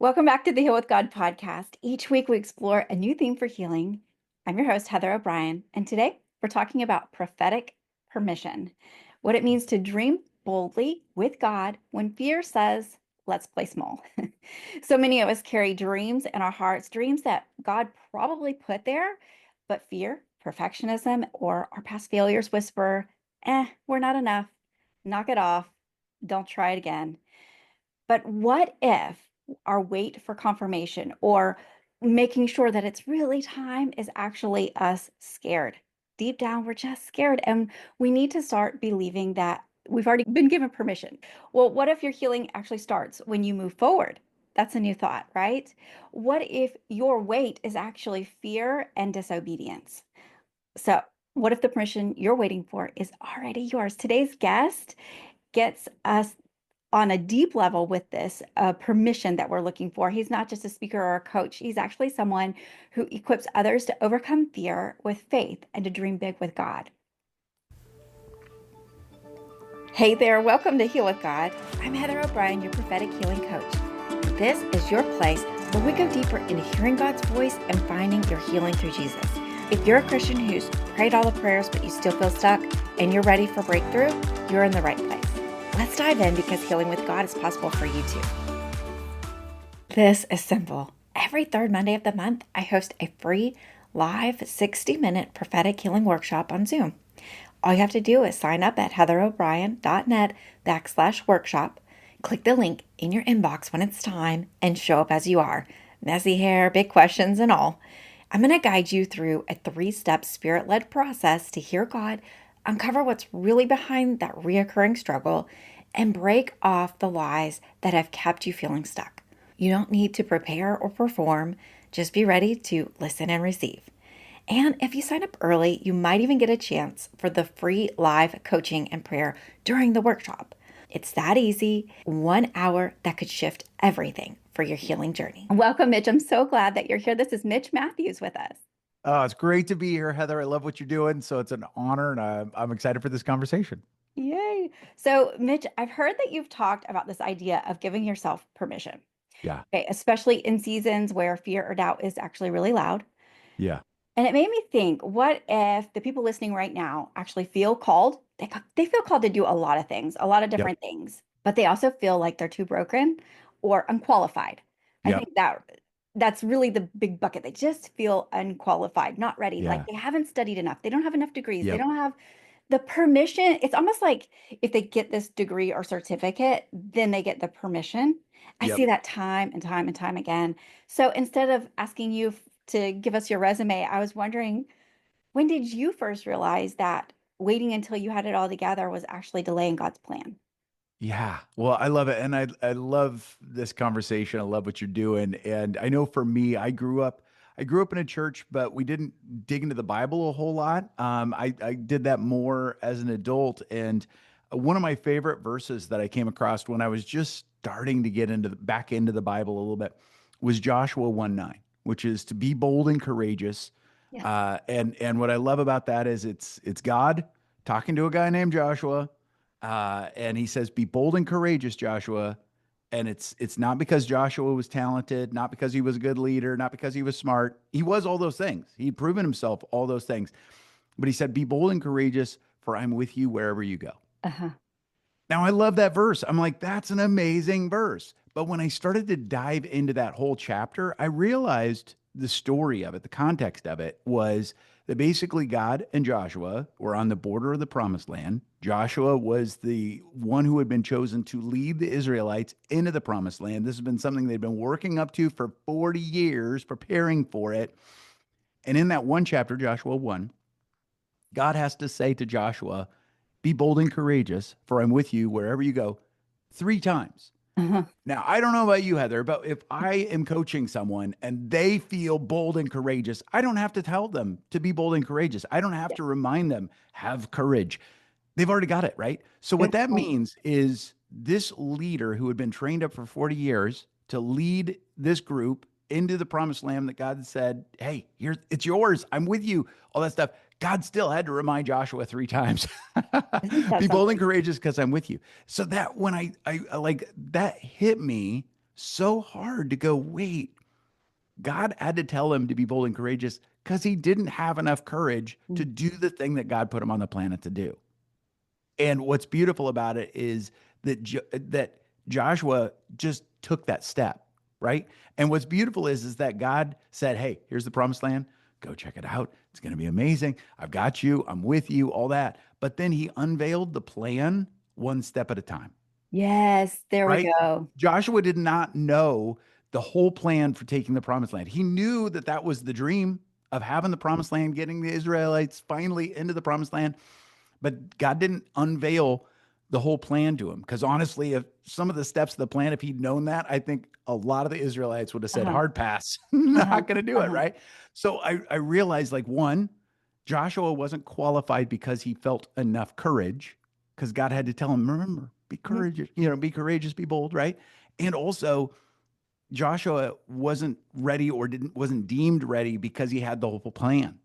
Welcome back to the Heal with God podcast. Each week we explore a new theme for healing. I'm your host, Heather O'Brien, and today we're talking about prophetic permission, what it means to dream boldly with God when fear says, let's play small. So many of us carry dreams in our hearts, dreams that God probably put there, but fear, perfectionism, or our past failures whisper, we're not enough. Knock it off. Don't try it again. But what if our wait for confirmation or making sure that it's really time is actually us scared? Deep down, we're just scared. And we need to start believing that we've already been given permission. Well, what if your healing actually starts when you move forward? That's a new thought, right? What if your wait is actually fear and disobedience? So, what if the permission you're waiting for is already yours? Today's guest gets us on a deep level with this permission that we're looking for. He's not just a speaker or a coach. He's actually someone who equips others to overcome fear with faith and to dream big with God. Hey there, welcome to Heal with God. I'm Heather O'Brien, your prophetic healing coach. This is your place where we go deeper into hearing God's voice and finding your healing through Jesus. If you're a Christian who's prayed all the prayers but you still feel stuck and you're ready for breakthrough, you're in the right place. Let's dive in because healing with God is possible for you too. This is simple. Every third Monday of the month, I host a free live 60-minute prophetic healing workshop on Zoom. All you have to do is sign up at heatherobrien.net/workshop. Click the link in your inbox when it's time and show up as you are. Messy hair, big questions, and all. I'm going to guide you through a 3-step spirit-led process to hear God, uncover what's really behind that reoccurring struggle, and break off the lies that have kept you feeling stuck. You don't need to prepare or perform, just be ready to listen and receive. And if you sign up early, you might even get a chance for the free live coaching and prayer during the workshop. It's that easy, 1 hour that could shift everything for your healing journey. Welcome, Mitch. I'm so glad that you're here. This is Mitch Matthews with us. Oh, it's great to be here, Heather. I love what you're doing. So it's an honor, and I'm excited for this conversation. Yay. So, Mitch, I've heard that you've talked about this idea of giving yourself permission, Yeah. okay, especially in seasons where fear or doubt is actually really loud. Yeah. And it made me think, what if the people listening right now actually feel called? They feel called to do a lot of things, a lot of Yep. different things, but they also feel like they're too broken or unqualified. I Yep. think that's really the big bucket. They just feel unqualified, not ready, like Yeah. they haven't studied enough. They don't have enough degrees. They Yep. don't have the permission. It's almost like if they get this degree or certificate, then they get the permission. I Yep. see that time and time and time again. So instead of asking you to give us your resume, I was wondering, when did you first realize that waiting until you had it all together was actually delaying God's plan? Yeah. Well, I love it. And I love this conversation. I love what you're doing. And I know for me, I grew up in a church, but we didn't dig into the Bible a whole lot. I did that more as an adult. And one of my favorite verses that I came across when I was just starting to get back into the Bible a little bit was Joshua 1:9, which is to be bold and courageous. Yes. And what I love about that is it's God talking to a guy named Joshua, and he says, "Be bold and courageous, Joshua." And it's not because Joshua was talented, not because he was a good leader, not because he was smart. He was all those things. He'd proven himself all those things. But he said, "Be bold and courageous, for I'm with you wherever you go." Uh-huh. Now, I love that verse. I'm like, that's an amazing verse. But when I started to dive into that whole chapter, I realized the story of it, the context of it was that basically God and Joshua were on the border of the promised land. Joshua was the one who had been chosen to lead the Israelites into the promised land. This has been something they'd been working up to for 40 years, preparing for it. And in that one chapter, Joshua 1, God has to say to Joshua, "Be bold and courageous, for I'm with you wherever you go," 3 times. Uh-huh. Now, I don't know about you, Heather, but if I am coaching someone and they feel bold and courageous, I don't have to tell them to be bold and courageous. I don't have Yeah. to remind them, have courage. They've already got it, right? So, what Good that point. means is this leader who had been trained up for 40 years to lead this group into the promised land that God said, "Hey, here, it's yours. I'm with you," all that stuff. God still had to remind Joshua 3 times, Isn't that "Be bold and something? courageous because I'm with you." So that when I like that hit me so hard to go, wait, God had to tell him to be bold and courageous because he didn't have enough courage to Mm. do the thing that God put him on the planet to do. And what's beautiful about it is that Joshua just took that step, right? And what's beautiful is that God said, "Hey, here's the promised land. Go check it out. It's going to be amazing. I've got you. I'm with you, all that." But then he unveiled the plan one step at a time, Yes, there we right? go. Joshua did not know the whole plan for taking the promised land. He knew that that was the dream of having the promised land, getting the Israelites finally into the promised land, but God didn't unveil the whole plan to him. Because honestly, if some of the steps of the plan, if he'd known that, I think a lot of the Israelites would have said, Uh-huh. hard pass, Uh-huh. not going to do it. Uh-huh. Right. So I realized like one, Joshua wasn't qualified because he felt enough courage, because God had to tell him, remember, be Mhm. courageous, be courageous, be bold. Right. And also, Joshua wasn't ready or wasn't deemed ready because he had the whole plan.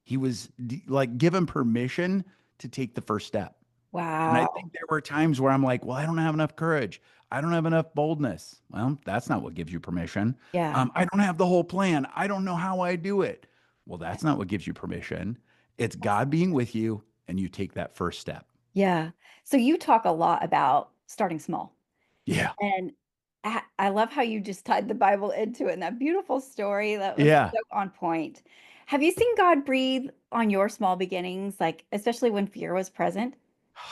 He was like given permission to take the first step. And I Wow. think there were times where I'm like, well, I don't have enough courage. I don't have enough boldness. Well, that's not what gives you permission. Yeah. I don't have the whole plan. I don't know how I do it. Well, that's not what gives you permission. It's That's God being with you and you take that first step. Yeah. So you talk a lot about starting small. Yeah. And I love how you just tied the Bible into it and that beautiful story that was Yeah. so on point. Have you seen God breathe on your small beginnings, like especially when fear was present?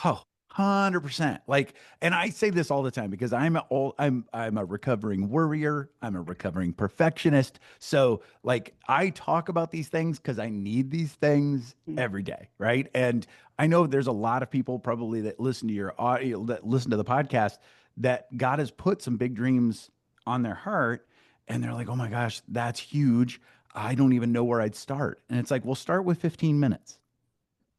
Oh, 100%. Like, and I say this all the time because I'm a recovering worrier. I'm a recovering perfectionist. So like I talk about these things because I need these things Mm. every day, right? And I know there's a lot of people probably that listen to your audio, that listen to the podcast, that God has put some big dreams on their heart and they're like, "Oh my gosh, that's huge. I don't even know where I'd start." And it's like, "Well, start with 15 minutes."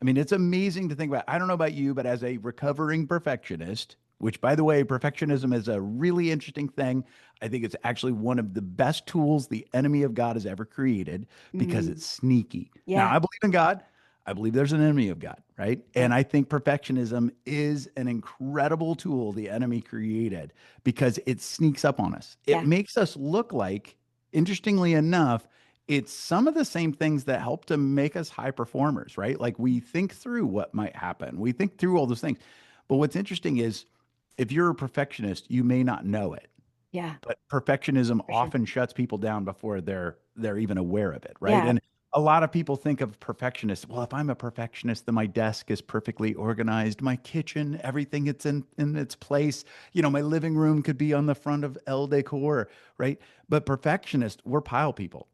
I mean, it's amazing to think about. I don't know about you, but as a recovering perfectionist, which by the way, perfectionism is a really interesting thing. I think it's actually one of the best tools the enemy of God has ever created because Mm. it's sneaky. Now, Yeah. I believe in God. I believe there's an enemy of God, right? Yeah. And I think perfectionism is an incredible tool the enemy created because it sneaks up on us. It Yeah. makes us look like, interestingly enough, it's some of the same things that help to make us high performers, right? Like we think through what might happen, we think through all those things. But what's interesting is if you're a perfectionist, you may not know it, Yeah. but perfectionism For sure. often shuts people down before they're even aware of it, right? Yeah. And a lot of people think of perfectionists. Well, if I'm a perfectionist, then my desk is perfectly organized, my kitchen, everything it's in its place. My living room could be on the front of El Decor, right? But perfectionists, we're pile people.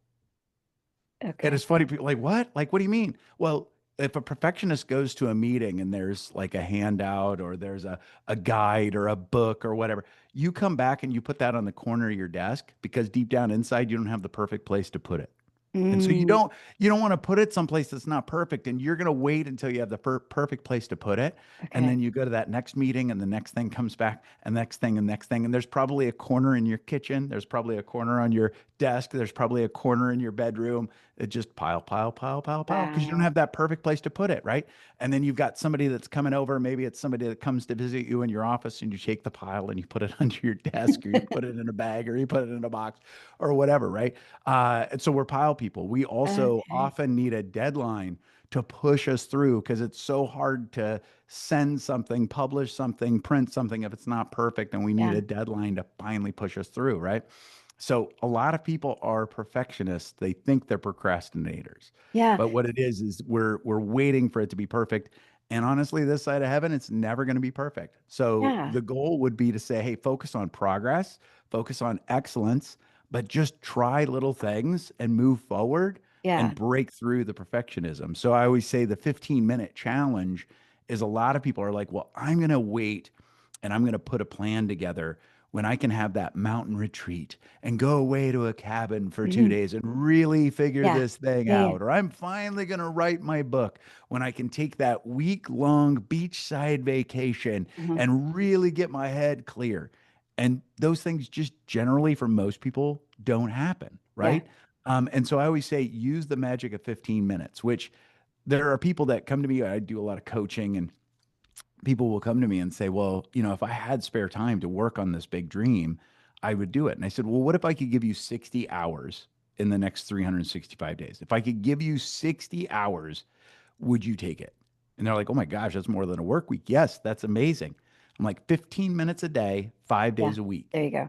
And Okay. it's funny, people like, what? Like, what do you mean? Well, if a perfectionist goes to a meeting and there's like a handout or there's a guide or a book or whatever, you come back and you put that on the corner of your desk because deep down inside, you don't have the perfect place to put it. And so you Mm. don't want to put it someplace that's not perfect, and you're going to wait until you have the perfect place to put it, and Okay. then you go to that next meeting, and the next thing comes back, and next thing, and next thing, and there's probably a corner in your kitchen, there's probably a corner on your desk, there's probably a corner in your bedroom. It just pile, pile, pile, pile, pile, because you don't Wow. have that perfect place to put it, right? And then you've got somebody that's coming over, maybe it's somebody that comes to visit you in your office, and you take the pile and you put it under your desk, or you put it in a bag, or you put it in a box, or whatever, right? And so we're pile people. We also Okay. often need a deadline to push us through because it's so hard to send something, publish something, print something if it's not perfect. And we need Yeah. a deadline to finally push us through, right? So a lot of people are perfectionists. They think they're procrastinators. Yeah. But what it is we're waiting for it to be perfect. And honestly, this side of heaven, it's never going to be perfect. So Yeah. the goal would be to say, hey, focus on progress, focus on excellence, but just try little things and move forward and Yeah. break through the perfectionism. So I always say the 15-minute challenge is a lot of people are like, well, I'm going to wait and I'm going to put a plan together when I can have that mountain retreat and go away to a cabin for two Mhm. days and really figure Yeah. this thing Yeah. Yeah. out. Or I'm finally going to write my book when I can take that week-long beachside vacation Mhm. and really get my head clear. And those things just generally for most people don't happen, Yeah. right? And so I always say use the magic of 15 minutes, which there are people that come to me. I do a lot of coaching, and people will come to me and say, well, if I had spare time to work on this big dream, I would do it. And I said, well, what if I could give you 60 hours in the next 365 days? If I could give you 60 hours, would you take it? And they're like, oh my gosh, that's more than a work week. Yes, that's amazing. I'm like, 15 minutes a day, five Yeah. days a week. There you go.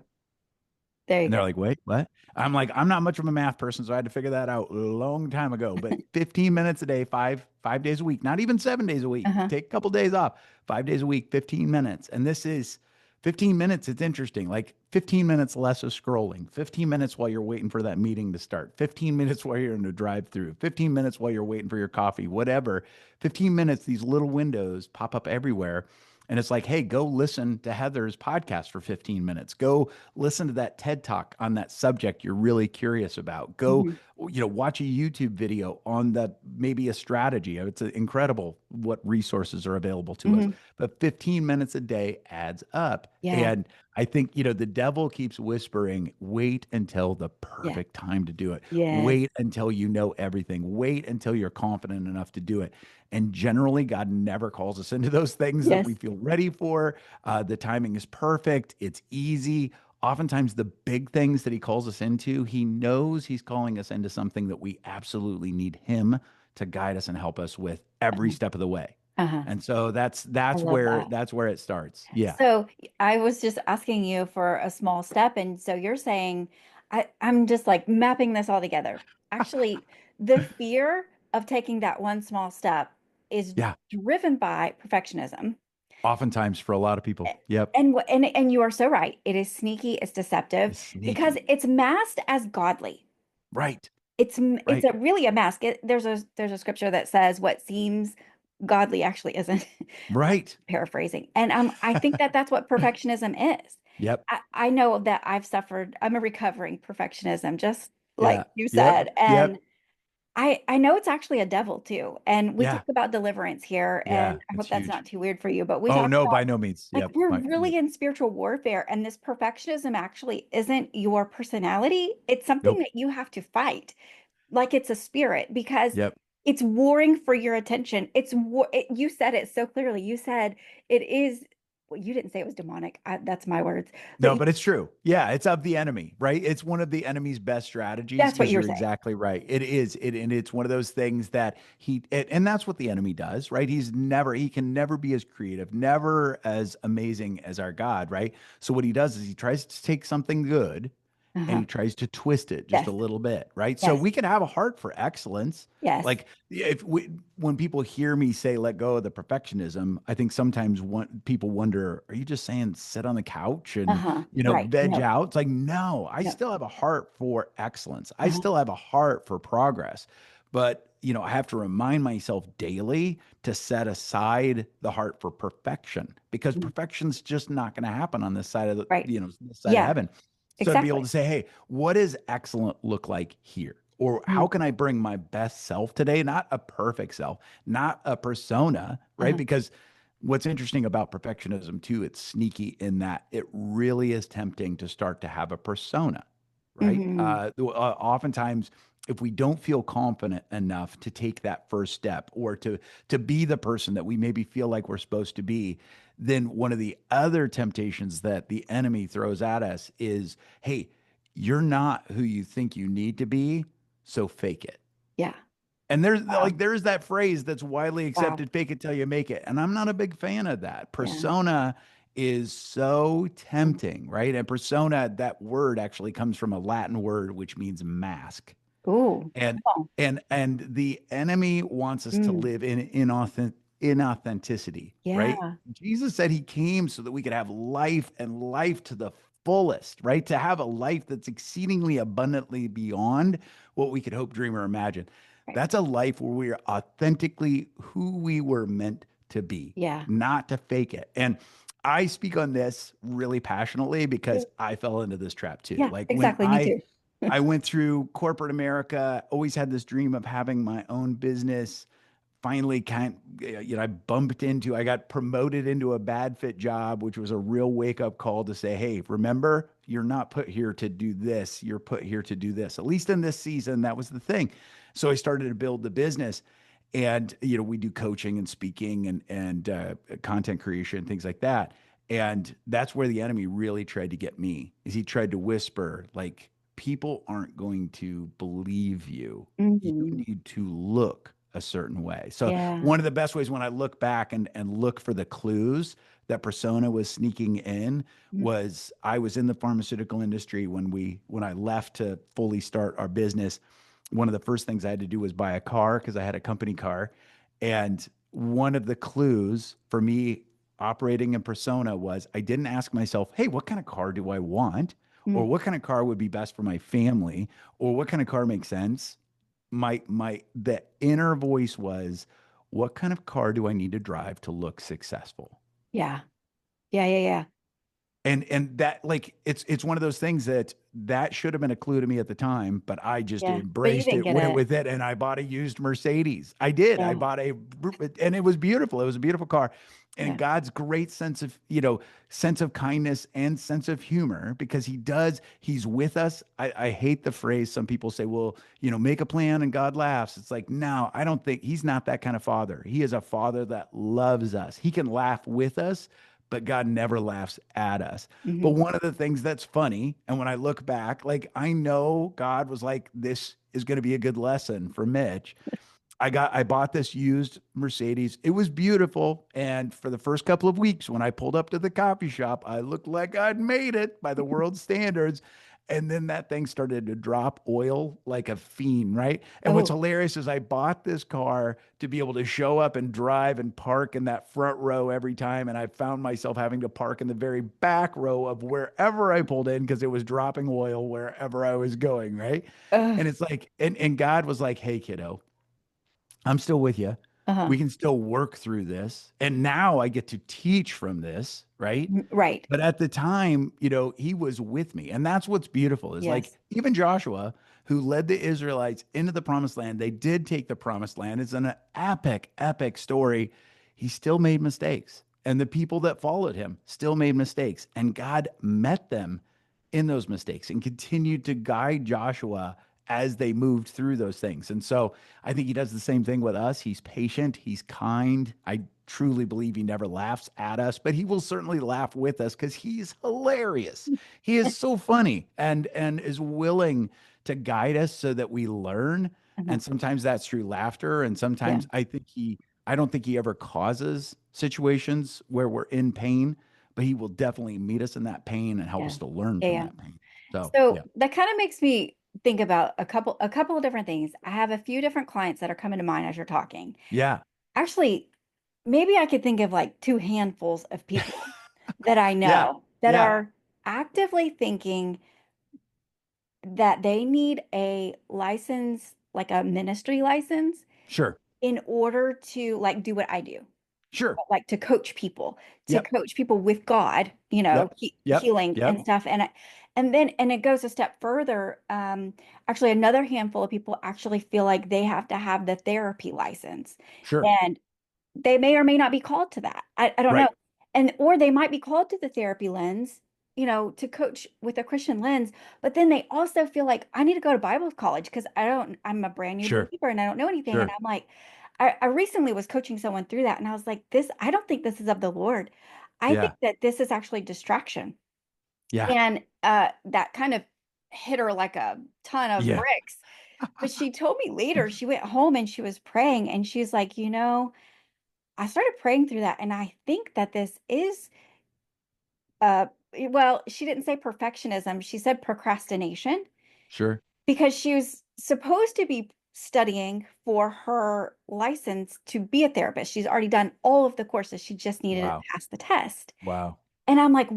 There you And they're go. like, wait, what? I'm like, I'm not much of a math person, so I had to figure that out a long time ago. But 15 minutes a day, five days a week, not even 7 days a week. Uh-huh. Take a couple days off, 5 days a week, 15 minutes. And this is 15 minutes. It's interesting. Like 15 minutes less of scrolling, 15 minutes while you're waiting for that meeting to start, 15 minutes while you're in the drive through, 15 minutes while you're waiting for your coffee, whatever. 15 minutes, these little windows pop up everywhere. And it's like, hey, go listen to Heather's podcast for 15 minutes. Go listen to that TED talk on that subject you're really curious about. Go, Mhm. watch a YouTube video on that, maybe a strategy. It's incredible what resources are available to us. Mhm. But 15 minutes a day adds up. Yeah. And I think, the devil keeps whispering, wait until the Yeah. perfect time to do it. Yes. Wait until you know everything. Wait until you're confident enough to do it. And generally, God never calls us into those things that we Yes. feel ready for. The timing is perfect, it's easy. Oftentimes, the big things that He calls us into, He knows He's calling us into something that we absolutely need Him to guide us and help us with every Uh-huh. step of the way. Uh-huh. And so that's I that's love where that. that's where it starts. Yeah. So I was just asking you for a small step, and so you're saying I'm just like mapping this all together. Actually, the fear of taking that one small step is Yeah. driven by perfectionism. Oftentimes for a lot of people. Yep. And you are so right. It is sneaky, it's deceptive It's because sneaky. it's masked as godly. Right. It's Right. a really a mask. There's a scripture that says what seems godly actually isn't. Right. Paraphrasing. And I think that that's what perfectionism is. Yep. I know that I've suffered, I'm a recovering perfectionism, just Yeah. like you Yep. said. And Yep. I know it's actually a devil too. And we talk Yeah. about deliverance here, and Yeah. I It's hope that's huge. not too weird for you, but we Oh, talk no, about by no means. like Yep. we're Yep. really in spiritual warfare, and this perfectionism actually isn't your personality. It's something Nope. that you have to fight like it's a spirit because Yep. it's warring for your attention. You said it so clearly. You said it is, well, you didn't say it was demonic. That's my words. But No, but it's true. Yeah, it's of the enemy, right? It's one of the enemy's best strategies that's what because you were you're saying. exactly right. It is. And it's one of those things that and that's what the enemy does, right? He can never be as creative, never as amazing as our God, right? So what he does is he tries to take something good and Uh-huh. he tries to twist it just a Yes. little bit, right? So Yes. we can have a heart for excellence. Yes. Like if we, when people hear me say let go of the perfectionism, I think sometimes people wonder, are you just saying sit on the couch and Uh-huh. Right. veg No. out? It's like, no, I No. still have a heart for excellence. I Uh-huh. still have a heart for progress. But, I have to remind myself daily to set aside the heart for perfection because Mhm. perfection's just not going to happen on this side of Right. this side of Yeah, heaven. So to be able exactly. to say, hey, what does excellent look like here? Or how Mhm. can I bring my best self today? Not a perfect self, not a persona, right? Uh-huh. Because what's interesting about perfectionism too, it's sneaky in that it really is tempting to start to have a persona, right? Hmm. Oftentimes, if we don't feel confident enough to take that first step or to be the person that we maybe feel like we're supposed to be, then one of the other temptations that the enemy throws at us is, hey, you're not who you think you need to be, so fake it. Yeah. And Wow. there's that phrase that's widely Wow. accepted, fake it till you make it. And I'm not a big fan of that. Yeah. Persona is so Mhm. tempting, right? And persona, that word actually comes from a Latin word which means mask. Ooh. And Come on. the enemy wants us to Mm. live in inauthenticity, right? Yeah. Jesus said he came so that we could have life and life to the fullest, right? To have a life that's exceedingly abundantly beyond what we could hope, dream, or imagine. Right. That's a life where we are authentically who we were meant to be, Yeah. not to fake it. And I speak on this really passionately Yeah. because I fell into this trap too. Yeah, Like when exactly. Me too. I went through corporate America, always had this dream of having my own business. Finally, I got promoted into a bad fit job, which was a real wake up call to say, hey, remember, you're not put here to do this. You're put here to do this. At least in this season, that was the thing. So I started to build the business. And, we do coaching and speaking and content creation, things like that. And that's where the enemy really tried to get me, is he tried to whisper, like, people aren't going to believe you. You Mhm. need to look a certain way. So Yeah. one of the best ways when I look back and look for the clues that persona was sneaking in Mhm. was I was in the pharmaceutical industry when I left to fully start our business. One of the first things I had to do was buy a car because I had a company car. And one of the clues for me operating in persona was I didn't ask myself, hey, what kind of car do I want? Or Mm. what kind of car would be best for my family? Or what kind of car makes sense? The inner voice was, what kind of car do I need to drive to look successful? Yeah. Yeah, yeah, yeah. And that, like, it's one of those things that should have been a clue to me at the time, but I just Yeah. But you embraced didn't it, get went it. with it, and I bought a used Mercedes. I did. I Yeah. bought and it was beautiful. It was a beautiful car. And Yeah. God's great sense of kindness and sense of humor, because he's with us. I hate the phrase some people say, well, make a plan and God laughs. It's like, no, I don't think he's not that kind of father. He is a father that loves us. He can laugh with us, but God never laughs at us. But Mhm. one of the things that's funny, and when I look back, like, I know God was like, this is going to be a good lesson for Mitch. I bought this used Mercedes. It was beautiful. And for the first couple of weeks, when I pulled up to the coffee shop, I looked like I'd made it by the world standards. And then that thing started to drop oil like a fiend, right? And what's Oh, hilarious is I bought this car to be able to show up and drive and park in that front row every time. And I found myself having to park in the very back row of wherever I pulled in because it was dropping oil wherever I was going, right? uh, And it's like, and God was like, hey, kiddo, I'm still with you. uh-huh. We can still work through this. And now I get to teach from this, right? Right. But at the time, he was with me. And that's what's beautiful is, like, Yes. even Joshua, who led the Israelites into the promised land, they did take the promised land. It's an epic, epic story. He still made mistakes. And the people that followed him still made mistakes. And God met them in those mistakes and continued to guide Joshua as they moved through those things. And so I think he does the same thing with us. He's patient, he's kind. I truly believe he never laughs at us, but he will certainly laugh with us because he's hilarious. He is so funny and is willing to guide us so that we learn. Uh-huh. And sometimes that's through laughter. And Yeah. sometimes I don't think he ever causes situations where we're in pain, but he will definitely meet us in that pain and help Yeah. us to learn Yeah, from yeah. that pain. So, So yeah. that kind of makes me think about a couple of different things. I have a few different clients that are coming to mind as you're talking. Yeah. Actually, maybe I could think of like two handfuls of people that I Yeah. know that Yeah. are actively thinking that they need a license, like a ministry license, Sure. in order to like do what I do, Sure. like to Yep. coach people with God, Yep. Yep. healing and Yep. stuff. And then and it goes a step further. Actually, another handful of people actually feel like they have to have the therapy license, Sure. and they may or may not be called to that. I don't know. Right. And or they might be called to the therapy lens, to coach with a Christian lens, but then they also feel like I need to go to Bible college because I'm a brand new Sure. believer and I don't know anything. And Sure. I'm like, I recently was coaching someone through that and I was like, I don't think this is of the Lord. I think Yeah. that this is actually distraction. Yeah. And that kind of hit her like a ton of Yeah. bricks. But she told me later, she went home and she was praying and she's like, I started praying through that, and I think that this is, well, she didn't say perfectionism, she said procrastination Sure. because she was supposed to be studying for her license to be a therapist. She's already done all of the courses. She just needed to Wow. pass the test. Wow. And I'm like,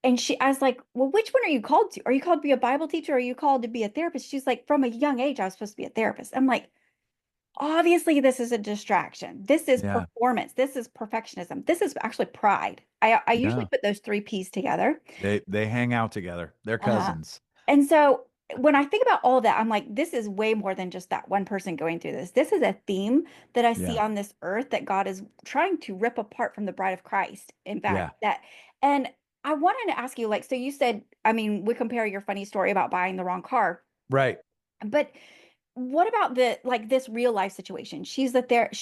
I was like, well, which one are you called to? Are you called to be a Bible teacher? Or are you called to be a therapist? She's like, from a young age, I was supposed to be a therapist. I'm like, obviously, this is a distraction. This is Yeah. performance. This is perfectionism. This is actually pride. I usually Yeah. put those three P's together. They hang out together. They're Uh, cousins. and so when I think about all of that, I'm like, this is way more than just that one person going through this. This is a theme that I see Yeah. on this earth that God is trying to rip apart from the bride of Christ. In fact, Yeah. and I wanted to ask you, like, so you said, I mean, we compare your funny story about buying the wrong car, Right. but what about this real life situation? She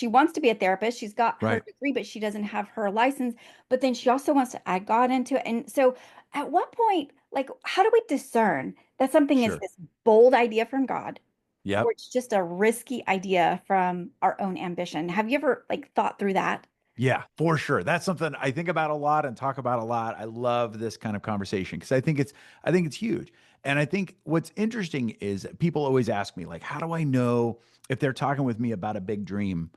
wants to be a therapist. She's got her Right. degree, but she doesn't have her license. But then she also wants to add God into it. And so at what point, like, how do we discern that something is Sure. this bold idea from God or Yep. it's just a risky idea from our own ambition? Have you ever like thought through that? Yeah, for sure. That's something I think about a lot and talk about a lot. I love this kind of conversation because I think it's huge. And I think what's interesting is people always ask me like, how do I know if they're talking with me about a big dream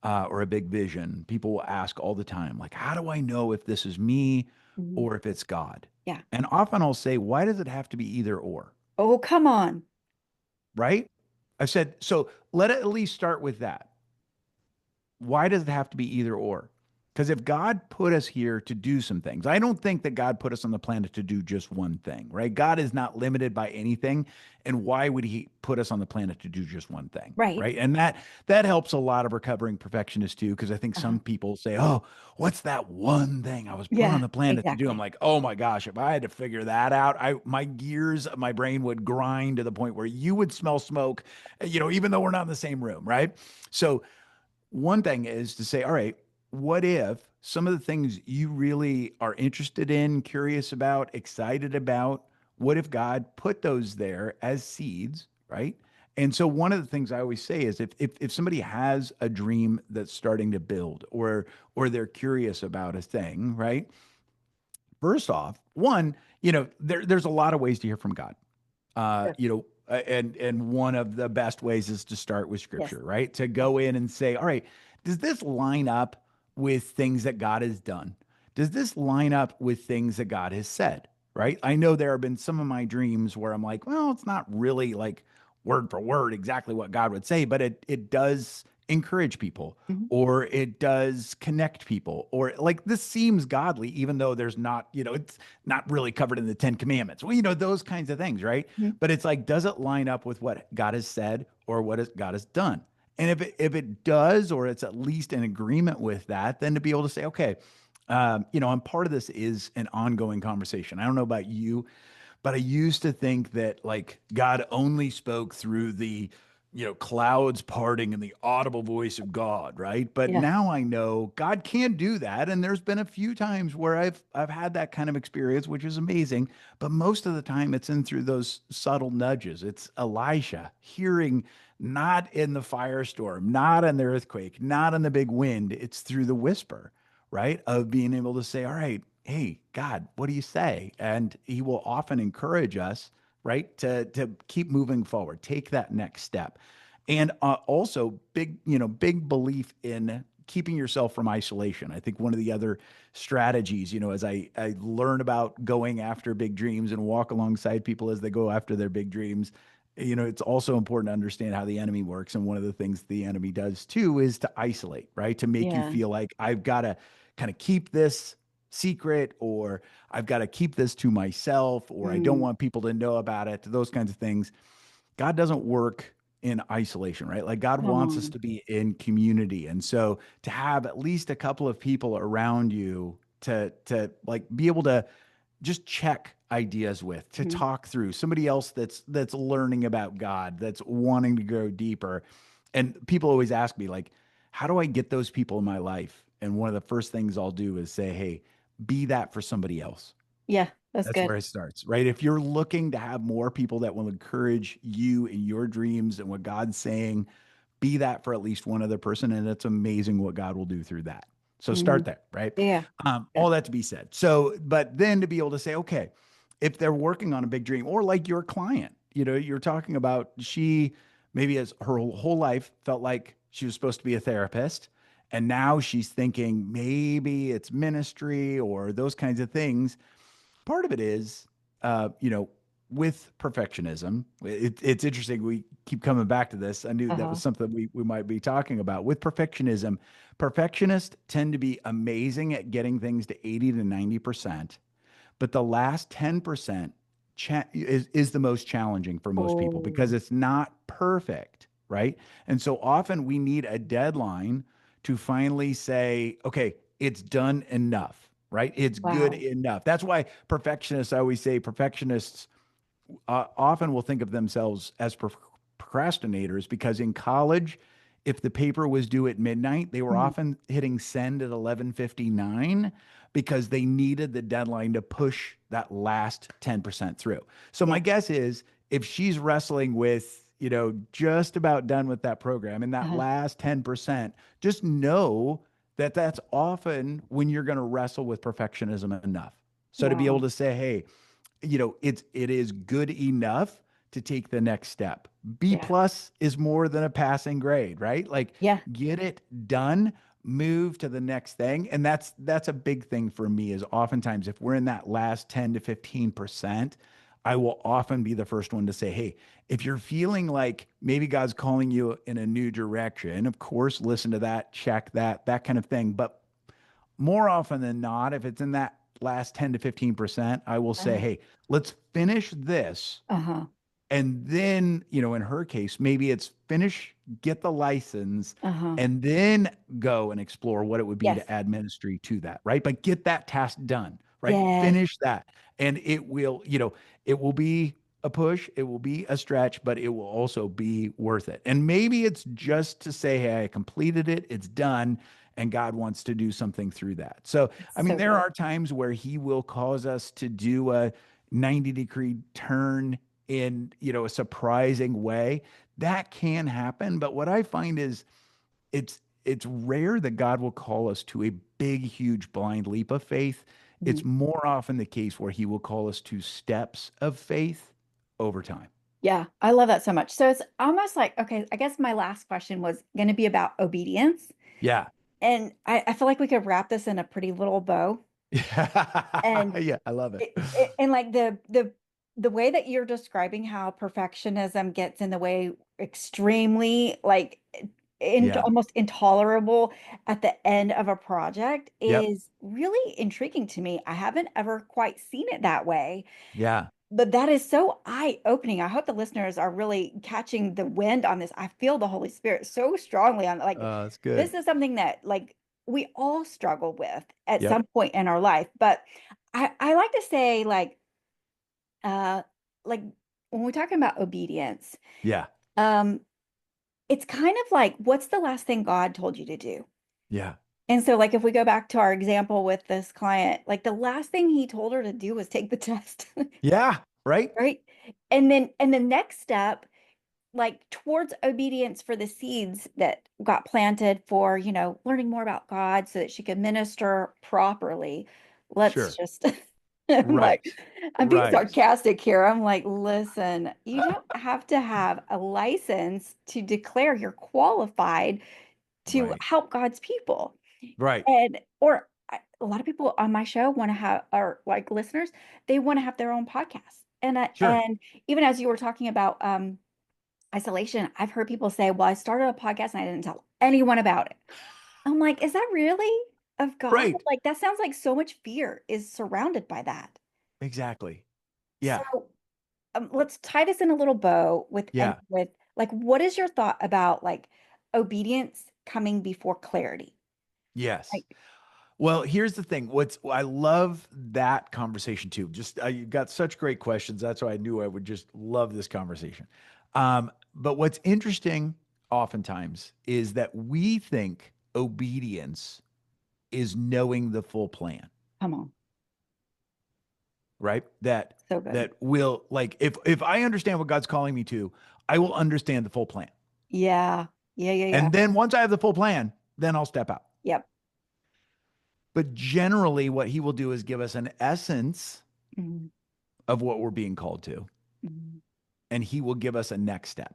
or a big vision? People will ask all the time, like, how do I know if this is me Mhm. or if it's God? Yeah. And often I'll say, why does it have to be either or? Oh, come on. Right? I said, so let it at least start with that. Why does it have to be either or? Because if God put us here to do some things, I don't think that God put us on the planet to do just one thing, right? God is not limited by anything. And why would he put us on the planet to do just one thing? Right. Right. And that helps a lot of recovering perfectionists too, because I think Uh-huh. some people say, oh, what's that one thing I was put on Yeah, the planet to do? I'm exactly. like, oh my gosh, if I had to figure that out, my gears of my brain would grind to the point where you would smell smoke, even though we're not in the same room, right? So one thing is to say, all right, what if some of the things you really are interested in, curious about, excited about, what if God put those there as seeds, right? And so one of the things I always say is if somebody has a dream that's starting to build or they're curious about a thing, right? First off, one, there's a lot of ways to hear from God. Sure. And one of the best ways is to start with Yes. scripture, right? To Yeah. go in and say, all right, does this line up with things that God has done? Does this line up with things that God has said? Right? I know there have been some of my dreams where I'm like, well, it's not really like word for word exactly what God would say, but it does encourage people Mhm. or it does connect people or like this seems godly even though there's not, it's not really covered in the 10 commandments. Well, those kinds of things, right? Mhm. But it's like, does it line up with what God has said or God has done? And if it does, or it's at least in agreement with that, then to be able to say, okay, and part of this is an ongoing conversation. I don't know about you, but I used to think that like God only spoke through the, clouds parting and the audible voice of God, right? But Yeah. now I know God can do that, and there's been a few times where I've had that kind of experience, which is amazing. But most of the time, it's in through those subtle nudges. It's Elisha hearing not in the firestorm, not in the earthquake, not in the big wind. It's through the whisper, right? Of being able to say, all right, hey, God, what do you say? And he will often encourage us, right, to keep moving forward, take that next step. And also big belief in keeping yourself from isolation. I think one of the other strategies, as I learn about going after big dreams and walk alongside people as they go after their big dreams, it's also important to understand how the enemy works. And one of the things the enemy does too is to isolate, right? To make you Yeah. feel like I've got to kind of keep this secret or I've got to keep this to myself or I don't Mm. want people to know about it, those kinds of things. God doesn't work in isolation, right? Like God Come wants us on. to be in community. And so to have at least a couple of people around you to like be able to just check ideas with, to Mhm. talk through, somebody else that's learning about God, that's wanting to go deeper. And people always ask me like, how do I get those people in my life? And one of the first things I'll do is say, hey, be that for somebody else. Yeah, that's That's good. where it starts, right? If you're looking to have more people that will encourage you in your dreams and what God's saying, be that for at least one other person. And it's amazing what God will do through that. So start Mhm. there, right? Yeah. Good. All that to be said. So, but then to be able to say, okay, if they're working on a big dream or like your client, you're talking about she maybe as her whole life felt like she was supposed to be a therapist. And now she's thinking maybe it's ministry or those kinds of things. Part of it is, with perfectionism, it's interesting. We keep coming back to this. I knew that Uh-huh. was something we might be talking about. With perfectionism, perfectionists tend to be amazing at getting things to 80 to 90%, but the last 10% is the most challenging for most people because Oh, it's not perfect, right? And so often we need a deadline to finally say, okay, it's done enough, right? It's good wow. enough. That's why perfectionists, I always say perfectionists often will think of themselves as procrastinators because in college, if the paper was due at midnight, they were Mhm. often hitting send at 11:59 because they needed the deadline to push that last 10% through. So Yeah. my guess is if she's wrestling with, just about done with that program and that Uh-huh. last 10%, just know that that's often when you're going to wrestle with perfectionism enough. So to be able Wow. to say, hey, it is good enough to take the next step. B Yeah. plus is more than a passing grade, right? Like Yeah. get it done, move to the next thing. And that's a big thing for me is oftentimes if we're in that last 10 to 15%, I will often be the first one to say, hey, if you're feeling like maybe God's calling you in a new direction, of course, listen to that, check that kind of thing. But more often than not, if it's in that last 10 to 15%, I will say, Uh-huh. hey, let's finish this. Uh-huh. And then, in her case, maybe it's finish, get the license, Uh-huh. and then go and explore what it would be Yes. to add ministry to that, right? But get that task done, right? Yes. Finish that. And it will be a push, it will be a stretch, but it will also be worth it. And maybe it's just to say, hey, I completed it, it's done, and God wants to do something through that. So, I It's mean, so there good. are times where He will cause us to do a 90-degree turn in a surprising way. That can happen, but what I find is it's rare that God will call us to a big huge blind leap of faith. Mhm. It's more often the case where he will call us to steps of faith over time. Yeah, I love that so much. So it's almost like, okay, I guess my last question was going to be about obedience. Yeah. And I feel like we could wrap this in a pretty little bow. And Yeah, I love it. and like the way that you're describing how perfectionism gets in the way extremely like Yeah. almost intolerable at the end of a project Yep. is really intriguing to me. I haven't ever quite seen it that way. Yeah. But that is so eye-opening. I hope the listeners are really catching the wind on this. I feel the Holy Spirit so strongly on like That's good. this is something that like we all struggle with at Yep. some point in our life. But I like to say uh like when we're talking about obedience, Yeah. um it's kind of like what's the last thing God told you to do? Yeah. And so like if we go back to our example with this client, like the last thing he told her to do was take the test. Yeah. Right. Right? And the next step, like towards obedience for the seeds that got planted for, learning more about God so that she could minister properly. Let's Sure. just, I'm like, Right. I'm being Right. sarcastic here. I'm like, listen, you don't have to have a license to declare you're qualified to Right. help God's people. Right. And a lot of people on my show want to have, or like listeners, they want to have their own podcast. Sure. And even as you were talking about isolation, I've heard people say, "Well, I started a podcast and I didn't tell anyone about it." I'm like, "Is that really of God?" Right. Like that sounds like so much fear is surrounded by that. Exactly. So Yeah. let's tie this in a little bow Yeah. with like, what is your thought about like obedience coming before clarity? Yes. Like, Well, here's the thing. I love that conversation too. Just you got such great questions. That's why I knew I would just love this conversation. But what's interesting oftentimes is that we think obedience is knowing the full plan, come on, right? That so good. that will like if I understand what God's calling me to, I will understand the full plan. Yeah, yeah, yeah, yeah. And then once I have the full plan, then I'll step out. Yep. But generally, what he will do is give us an essence Mhm, of what we're being called to, mhm. and he will give us a next step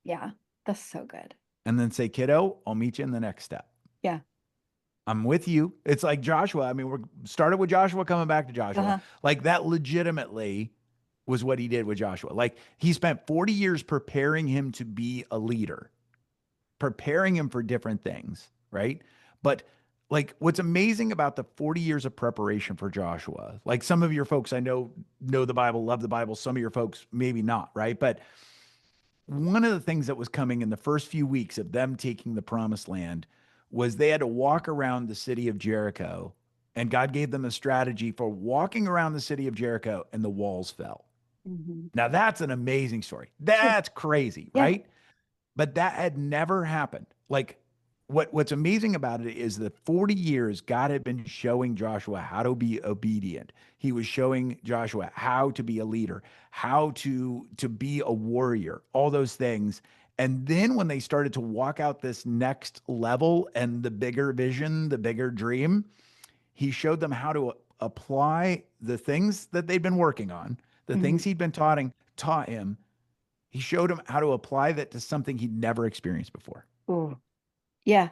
Yeah, that's so good. and then say, kiddo, I'll meet you in the next step. Yeah. I'm with you. It's like Joshua. I mean, we're started with Joshua, coming back to Joshua. Uh-huh. Like that legitimately was what he did with Joshua. Like he spent 40 years preparing him to be a leader, preparing him for different things, right? But like what's amazing about the 40 years of preparation for Joshua, like some of your folks I know the Bible, love the Bible, some of your folks maybe not, right? But one of the things that was coming in the first few weeks of them taking the promised land was they had to walk around the city of Jericho, and God gave them a strategy for walking around the city of Jericho, and the walls fell. Mhm. Now that's an amazing story. Sure. That's crazy, Yeah. right? But that had never happened. Like what's amazing about it is that 40 years God had been showing Joshua how to be obedient. He was showing Joshua how to be a leader, how to be a warrior, all those things. And then when they started to walk out this next level and the bigger vision, the bigger dream, he showed them how to apply the things that they'd been working on, the things Mhm. he'd been taught him. He showed him how to apply that to something he'd never experienced before. Ooh. Yeah.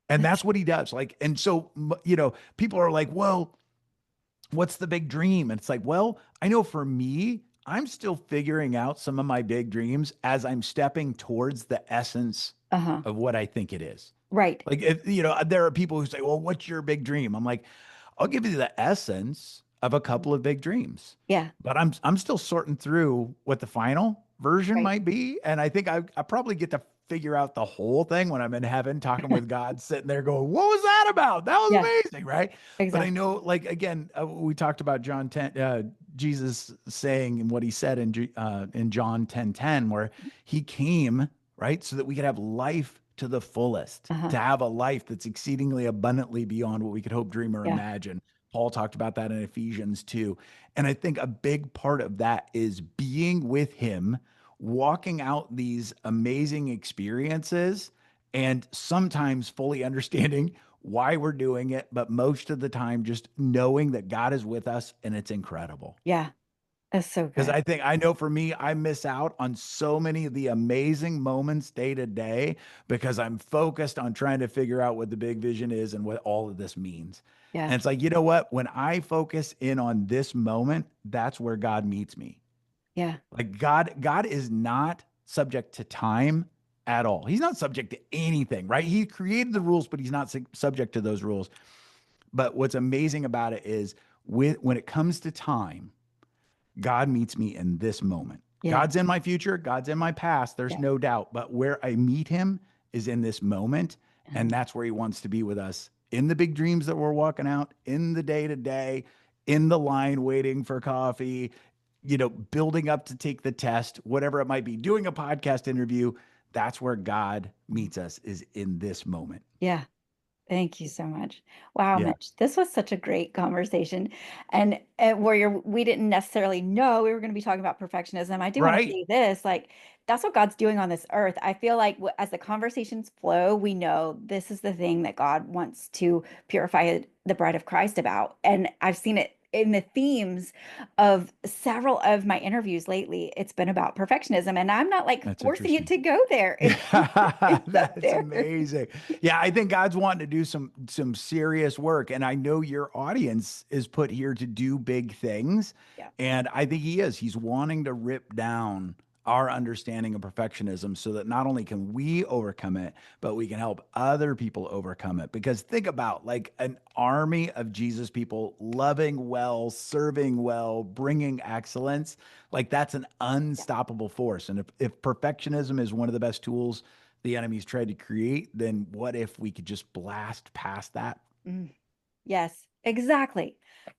And That's that's what he does. Like, and so, people are like, well, what's the big dream? And it's like, well, I know for me, I'm still figuring out some of my big dreams as I'm stepping towards the essence uh-huh. of what I think it is. Right. Like, there are people who say, well, what's your big dream? I'm like, I'll give you the essence of a couple of big dreams, Yeah. but I'm still sorting through what the final version Right. might be. And I think I probably get to figure out the whole thing when I'm in heaven talking with God, sitting there going, what was that about? That was Yeah. amazing, right? But I Exactly. know, like, again, we talked about John 10, Jesus saying and what he said in John 10:10, where he came, right, so that we could have life to the fullest, Uh-huh. to have a life that's exceedingly abundantly beyond what we could hope, dream, or Yeah. imagine. Paul talked about that in Ephesians 2. And I think a big part of that is being with him, walking out these amazing experiences, and sometimes fully understanding why we're doing it, but most of the time just knowing that God is with us and it's incredible. Yeah. That's so Because good. I know for me, I miss out on so many of the amazing moments day to day because I'm focused on trying to figure out what the big vision is and what all of this means. Yeah. And it's like, you know what? When I focus in on this moment, that's where God meets me. Yeah. Like God is not subject to time at all. He's not subject to anything, right? He created the rules, but he's not subject to those rules. But what's amazing about it is when it comes to time, God meets me in this moment. Yeah. God's in my future, God's in my past, there's Yeah. no doubt. But where I meet him is in this moment. And Uh-huh. that's where he wants to be with us in the big dreams that we're walking out, in the day to day, in the line waiting for coffee, building up to take the test, whatever it might be, doing a podcast interview. That's where God meets us, is in this moment. Yeah. Thank you so much. Wow, Yeah. Mitch, this was such a great conversation. And we didn't necessarily know we were going to be talking about perfectionism. I do want to Right. say this, like, that's what God's doing on this earth. I feel like as the conversations flow, we know this is the thing that God wants to purify the bride of Christ about. And I've seen it in the themes of several of my interviews lately. It's been about perfectionism, and I'm not like That's forcing it interesting. to go there. Yeah, It's up that's there. amazing. Yeah, I think God's wanting to do some serious work, and I know your audience is put here to do big things, Yeah. and I think he is. He's wanting to rip down our understanding of perfectionism so that not only can we overcome it, but we can help other people overcome it. Because think about like an army of Jesus people loving well, serving well, bringing excellence. Like that's an Yeah. unstoppable force. And if perfectionism is one of the best tools the enemy's tried to create, then what if we could just blast past that? Mm. Yes, exactly.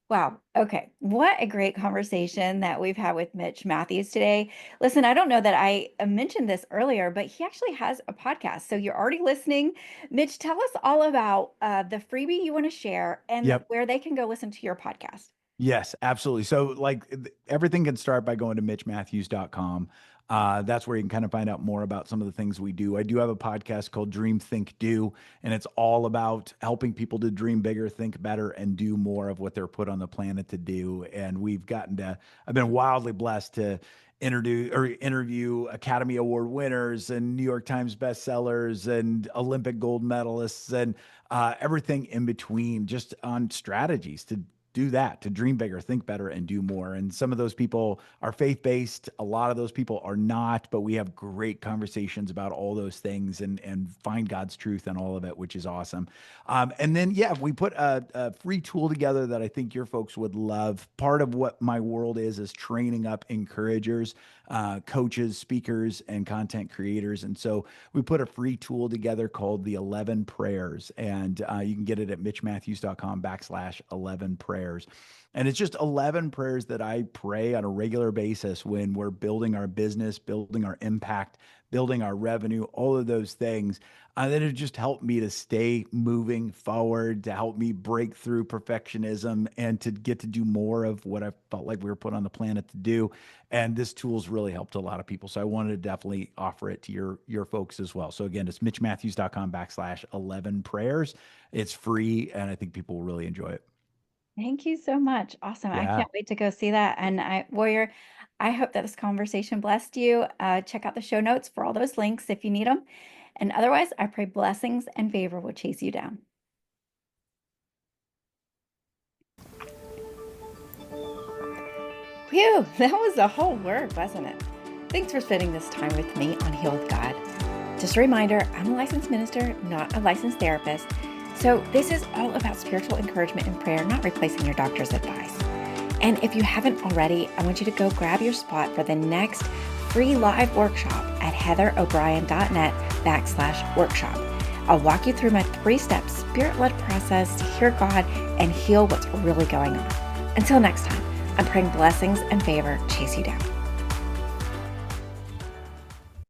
Wow. Okay. What a great conversation that we've had with Mitch Matthews today. Listen, I don't know that I mentioned this earlier, but he actually has a podcast. So you're already listening. Mitch, tell us all about the freebie you want to share and Yep. where they can go listen to your podcast. Yes, absolutely. So like everything can start by going to mitchmatthews.com. That's where you can kind of find out more about some of the things we do. I do have a podcast called Dream, Think, Do, and it's all about helping people to dream bigger, think better, and do more of what they're put on the planet to do. And I've been wildly blessed to introduce or interview Academy Award winners and New York Times bestsellers and Olympic gold medalists and everything in between, just on strategies to do that, to dream bigger, think better, and do more. And some of those people are faith based. A lot of those people are not, but we have great conversations about all those things and find God's truth in all of it, which is awesome. And then, yeah, we put a free tool together that I think your folks would love. Part of what my world is training up encouragers, coaches, speakers, and content creators. And so we put a free tool together called the 11 prayers. And you can get it at mitchmatthews.com /11 prayers. prayers. And it's just 11 prayers that I pray on a regular basis when we're building our business, building our impact, building our revenue, all of those things. That have just helped me to stay moving forward, to help me break through perfectionism and to get to do more of what I felt like we were put on the planet to do. And this tool's really helped a lot of people. So I wanted to definitely offer it to your folks as well. So again, it's mitchmatthews.com/11 prayers. It's free, and I think people will really enjoy it. Thank you so much. Awesome. I Yeah. can't wait to go see that. And Warrior, I hope that this conversation blessed you. Check out the show notes for all those links if you need them. And otherwise, I pray blessings and favor will chase you down. Phew, that was a whole word, wasn't it? Thanks for spending this time with me on Heal with God. Just a reminder, I'm a licensed minister, not a licensed therapist. So this is all about spiritual encouragement and prayer, not replacing your doctor's advice. And if you haven't already, I want you to go grab your spot for the next free live workshop at heatherobrien.net/workshop. I'll walk you through my 3-step spirit-led process to hear God and heal what's really going on. Until next time, I'm praying blessings and favor chase you down.